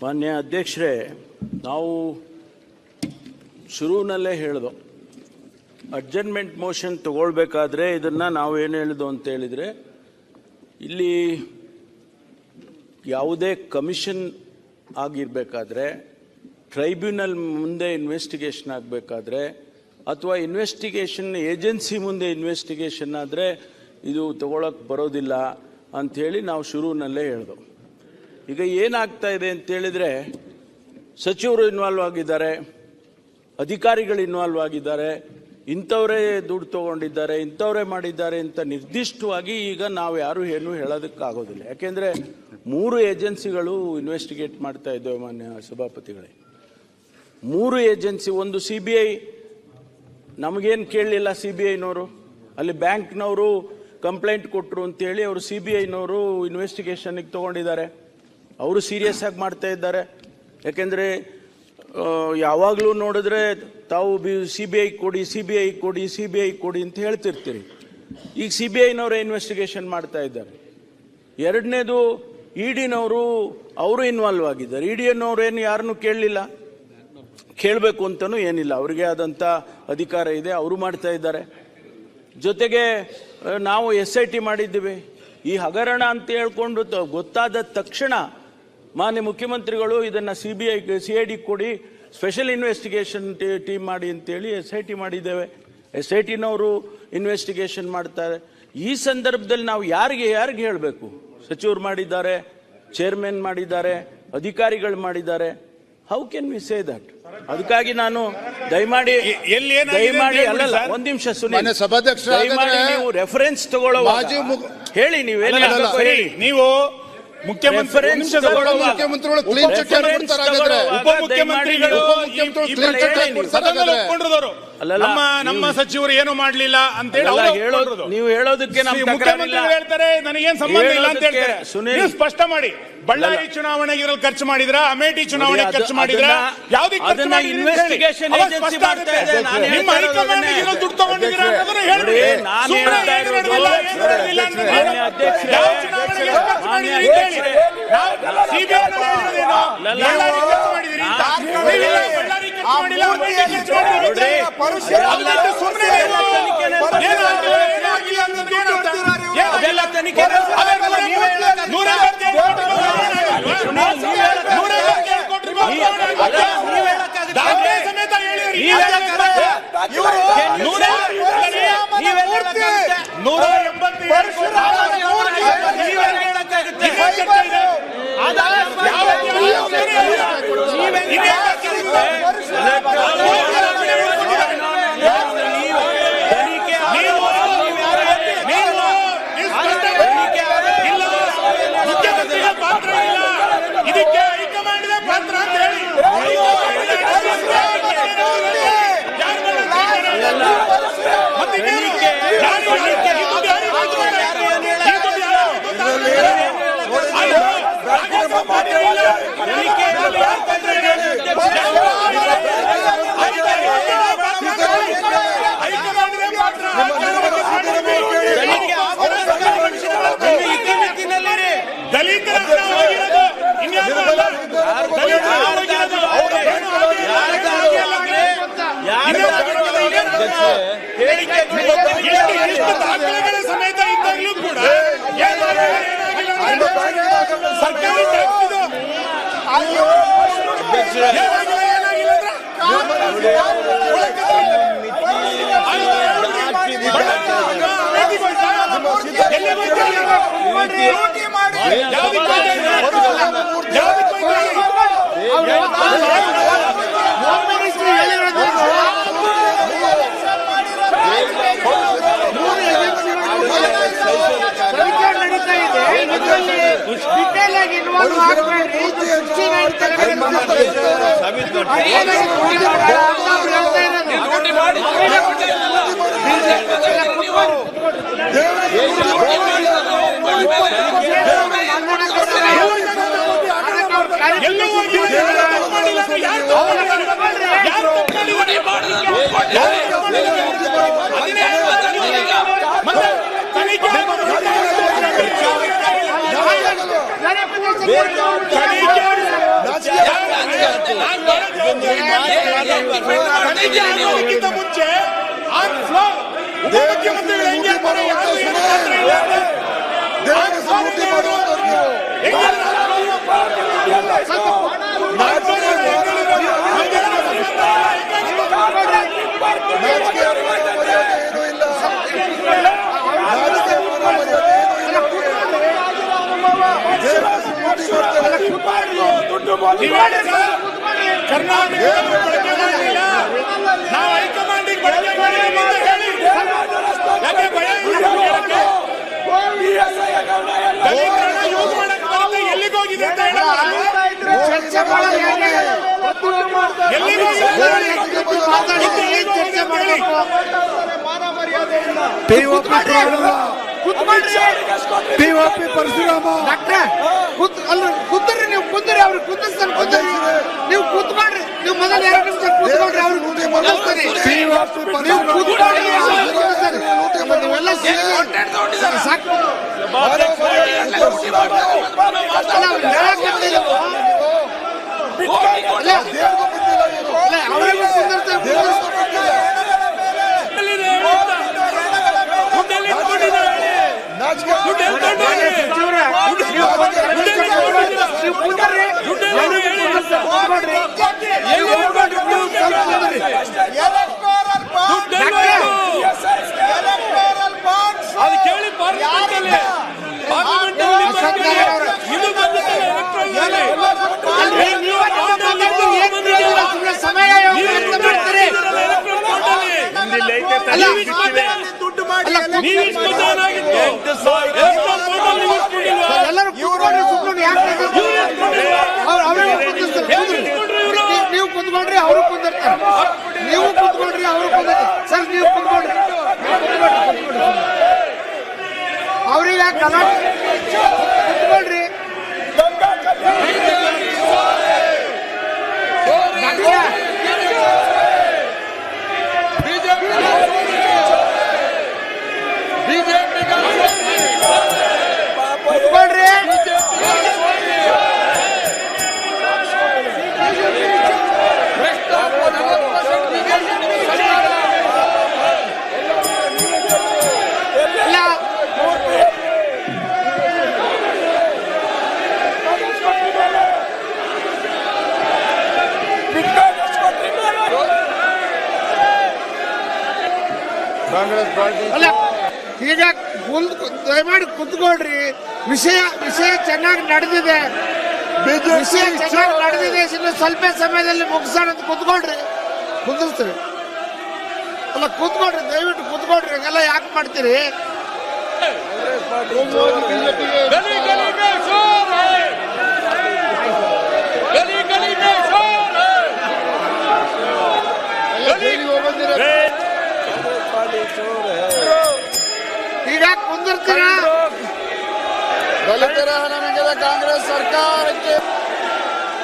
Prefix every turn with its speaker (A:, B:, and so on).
A: ಮಾನ್ಯ ಅಧ್ಯಕ್ಷರೇ, ನಾವು ಶುರುವಿನಲ್ಲೇ ಹೇಳಿದೋ ಅಡ್ಜರ್ನ್ಮೆಂಟ್ ಮೋಷನ್ ತಗೊಳ್ಬೇಕಾದ್ರೆ ಇದನ್ನು ನಾವು ಏನು ಹೇಳಿದೋ ಅಂತ ಹೇಳಿದರೆ, ಇಲ್ಲಿ ಯಾವುದೇ ಕಮಿಷನ್ ಆಗಿರಬೇಕಾದ್ರೆ, ಟ್ರೈಬ್ಯುನಲ್ ಮುಂದೆ ಇನ್ವೆಸ್ಟಿಗೇಷನ್ ಆಗಬೇಕಾದ್ರೆ, ಅಥವಾ ಇನ್ವೆಸ್ಟಿಗೇಷನ್ ಏಜೆನ್ಸಿ ಮುಂದೆ ಇನ್ವೆಸ್ಟಿಗೇಷನ್ ಆದರೆ ಇದು ತಗೊಳಕ್ಕೆ ಬರೋದಿಲ್ಲ ಅಂಥೇಳಿ ನಾವು ಶುರುವಿನಲ್ಲೇ ಹೇಳ್ದೋ. ಈಗ ಏನಾಗ್ತಾ ಇದೆ ಅಂತೇಳಿದರೆ, ಸಚಿವರು ಇನ್ವಾಲ್ವ್ ಆಗಿದ್ದಾರೆ, ಅಧಿಕಾರಿಗಳು ಇನ್ವಾಲ್ವ್ ಆಗಿದ್ದಾರೆ, ಇಂಥವರೇ ದುಡ್ಡು ತೊಗೊಂಡಿದ್ದಾರೆ, ಇಂಥವರೇ ಮಾಡಿದ್ದಾರೆ ಅಂತ ನಿರ್ದಿಷ್ಟವಾಗಿ ಈಗ ನಾವು ಯಾರು ಏನು ಹೇಳೋದಕ್ಕಾಗೋದಿಲ್ಲ. ಯಾಕೆಂದರೆ 3 ಏಜೆನ್ಸಿಗಳು ಇನ್ವೆಸ್ಟಿಗೇಟ್ ಮಾಡ್ತಾ ಇದ್ದೇವೆ ಮಾನ್ಯ ಸಭಾಪತಿಗಳೇ. 3 ಏಜೆನ್ಸಿ, ಒಂದು CBI ನಮಗೇನು ಕೇಳಲಿಲ್ಲ, CBIನವರು ಅಲ್ಲಿ ಬ್ಯಾಂಕ್ನವರು ಕಂಪ್ಲೇಂಟ್ ಕೊಟ್ಟರು ಅಂತೇಳಿ ಅವರು CBIನವರು ಇನ್ವೆಸ್ಟಿಗೇಷನ್ಗೆ ತೊಗೊಂಡಿದ್ದಾರೆ. ಅವರು ಸೀರಿಯಸ್ ಆಗಿ ಮಾಡ್ತಾ ಇದ್ದಾರೆ. ಯಾಕೆಂದರೆ ಯಾವಾಗಲೂ ನೋಡಿದ್ರೆ ತಾವು CBI ಕೊಡಿ, CBI ಕೊಡಿ, CBI ಕೊಡಿ ಅಂತ ಹೇಳ್ತಿರ್ತೀರಿ. ಈಗ CBIನವರೇ ಇನ್ವೆಸ್ಟಿಗೇಷನ್ ಮಾಡ್ತಾ ಇದ್ದಾರೆ. ಎರಡನೇದು EDನವರು, ಅವರು ಇನ್ವಾಲ್ವ್ ಆಗಿದ್ದಾರೆ. EDನವರು ಏನು ಯಾರನ್ನೂ ಕೇಳಲಿಲ್ಲ, ಕೇಳಬೇಕು ಅಂತಲೂ ಏನಿಲ್ಲ, ಅವರಿಗೆ ಆದಂಥ ಅಧಿಕಾರ ಇದೆ, ಅವರು ಮಾಡ್ತಾ ಇದ್ದಾರೆ. ಜೊತೆಗೆ ನಾವು SIT ಮಾಡಿದ್ದೀವಿ. ಈ ಹಗರಣ ಅಂತ ಹೇಳ್ಕೊಂಡು ಗೊತ್ತಾದ ತಕ್ಷಣ ಮಾನ್ಯ ಮುಖ್ಯಮಂತ್ರಿಗಳು ಇದನ್ನು CID ಕೊಡಿ, ಸ್ಪೆಷಲ್ ಇನ್ವೆಸ್ಟಿಗೇಷನ್ ಟೀಮ್ ಮಾಡಿ ಅಂತೇಳಿ SIT ಮಾಡಿದ್ದೇವೆ. SITನವರು ಇನ್ವೆಸ್ಟಿಗೇಷನ್ ಮಾಡ್ತಾರೆ. ಈ ಸಂದರ್ಭದಲ್ಲಿ ನಾವು ಯಾರಿಗೆ ಹೇಳಬೇಕು? ಸಚಿವರು ಮಾಡಿದ್ದಾರೆ, ಚೇರ್ಮನ್ ಮಾಡಿದ್ದಾರೆ, ಅಧಿಕಾರಿಗಳು ಮಾಡಿದ್ದಾರೆ. How can we say that? ಅದಕ್ಕಾಗಿ ನಾನು ದಯಮಾಡಿ ಅಲ್ಲಲ್ಲ, ಒಂದು ನಿಮಿಷ ಸುನೀಲ್, ದಯಮಾಡಿ ನೀವು ರೆಫರೆನ್ಸ್ ತಗೊಳ್ಳೋ ಹೇಳಿ,
B: ನೀವು ಮುಖ್ಯಮಂತ್ರಿಗಳು ಕ್ಲೀನ್ ಚಿಟ್ ಉಪಮುಖ್ಯಮಂತ್ರಿಗಳು ನಮ್ಮ ಸಚಿವರು ಏನು ಮಾಡಲಿಲ್ಲ ಅಂತ ಹೇಳಿ
A: ನೀವು ಹೇಳೋದಕ್ಕೆ
B: ಮುಖ್ಯಮಂತ್ರಿಗಳು ಹೇಳ್ತಾರೆ ನನಗೇನು ಸಂಬಂಧ ಇಲ್ಲ ಅಂತ ಹೇಳ್ತಾರೆ. ನೀವು ಸ್ಪಷ್ಟ ಮಾಡಿ, ಬಳ್ಳಾರಿ ಚುನಾವಣೆಗೆ ಇದ್ರಲ್ಲಿ ಖರ್ಚು ಮಾಡಿದ್ರ, ಅಮೇಠಿ ಚುನಾವಣೆ ಖರ್ಚು ಮಾಡಿದ್ರ, ಯಾವ್ದಕ್ಕೆ ಖರ್ಚು ಮಾಡಿದ್ರಿ? ನಿಮ್ಮ ಹೈಕಮಾಂಡ್ ಇದ್ರಲ್ಲಿ ದುಡ್ಡು ತಗೊಂಡಿದ್ದೀರಾ ಅನ್ನೋದನ್ನ ಹೇಳ್ಬಿಡಿ. ಸುಮ್ಮನೆ ಏನು ನಡೆದಿಲ್ಲ, ಏನು ನಡೆದಿಲ್ಲ ಅಂದ್ರೆ ಯಾವ ಚುನಾವಣೆಗೆ ಖರ್ಚು ಮಾಡಿದ್ರಿ ಅಂತ ಹೇಳಿ. CBI ಹೇಳಿದ್ರೇನು ಬಳ್ಳಾರಿ ಖರ್ಚು ಮಾಡಿದಿರಿ ಅಂತ. ನೀವೆಲ್ಲ ಬಳ್ಳಾರಿ ಖರ್ಚು ಮಾಡಿಲ್ಲ, ಅಮೇಠಿ ಖರ್ಚು ಮಾಡಿದ್ರಿ. ಅದನ್ನ ಸುಮ್ಮನೆ ಏನಾಗಿಲ್ಲ ಅನ್ನೋದು ಏನಂತ ಅದೆಲ್ಲ ತನಿಖೆ ಸಮೇತ ಹೇಳಿರಿ.
C: 何
B: ವೇದಿಕೆ ಆಗೋದಕ್ಕಿಂತ ಮುಂಚೆ ಆನ್ ಫ್ಲೋರ್ ಉಪಮುಖ್ಯಮಂತ್ರಿಗಳು ಹೆಂಗೆ ಅಂತಾರೆ, ಯಾರು ಏನು ಮಾತ್ರ ಇಲ್ಲ ಅಂದ್ರೆ ಆನ್ ಫ್ಲೋರ್ ಹೆಂಗೆ ಹೇಳೋದು? ಹೆಂಗೆ ಕರ್ನಾಟಕ ಬಳಕೆ ಮಾಡಿಲ್ಲ, ನಾವು ಹೈಕಮಾಂಡಿಗೆ ಬಳಕೆ ಮಾಡಿಲ್ಲ ಅಂತ ಹೇಳಿ ಯಾಕೆ ಭಯ ಹೇಳಕ್ಕೆ? ದಲಿತರನ್ನ ಯೂಸ್ ಮಾಡಕ್ಕೆ ಬರುತ್ತೆ, ಎಲ್ಲಿಗೆ ಹೋಗಿದೆ ಅಂತ ಹೇಳಿ
C: ಪಿಒಪಿ ಪರಶುರಾಮ ಕೂತ್ರಿ, ನೀವು ಕುಂದ್ರಿ, ಅವ್ರಿಗೆ ಕುಂದಿಸ್ತಾನೆ, ಕುಂದ್ರಿ, ನೀವು ಕೂತ್ಕೊಳ್ರಿ, ನೀವು ಮೊದಲು 2 ನಿಮಿಷ ಕೂತ್ಕೊಳ್ರಿ, ಅವ್ರಿಗೆ ನೀವು ಕೂತ್ಕೊಳ್ಳಿ, ನೀವೆಲ್ಲ ಸಾಕು ಅವರಿಗೂ ಕುಂದಿರ್ತಾರೆ.
B: ಅದು ಕೇಳಿ
C: ಎಲ್ಲರೂ ನೀವು ಕುಂತ್ಕೊಳ್ರಿ, ಅವರು ಕುಂದಿರ್ತಾರೆ, ನೀವು ಕುಂತ್ಕೊಳ್ರಿ, ಅವರು ಕುಂದಿರ್ತಾರೆ. ಸರ್ ನೀವು ಕುಂತ್ಕೊಳ್ರಿ, ಅವ್ರಿಗೆ ಕುಂತ್ಕೊಳ್ರಿ. ಅಲ್ಲ, ಈಗ ದಯಮಾಡಿ ಕುತ್ಕೊಳ್ರಿ. ವಿಷಯ ಚೆನ್ನಾಗಿ ನಡೆದಿದೆ, ವಿಷಯ ಚೆನ್ನಾಗಿ ನಡೆದಿದೆ. ಸ್ವಲ್ಪ ಸಮಯದಲ್ಲಿ ಮುಗಿಸೋಣ ಅಂತ ಕುತ್ಕೊಳ್ರಿ, ಕುಂದಿಸ್ತೀರಿ. ಅಲ್ಲ ಕೂತ್ಕೊಳ್ರಿ, ದಯವಿಟ್ಟು ಕೂತ್ಕೊಳ್ರಿ. ಹಂಗೆಲ್ಲ ಯಾಕೆ ಮಾಡ್ತೀರಿ? ಈಗ ಕುಂದಿರ್ತೀರಾ?
D: ದಲಿತರ ಹಣ ಕಾಂಗ್ರೆಸ್ ಸರ್ಕಾರಕ್ಕೆ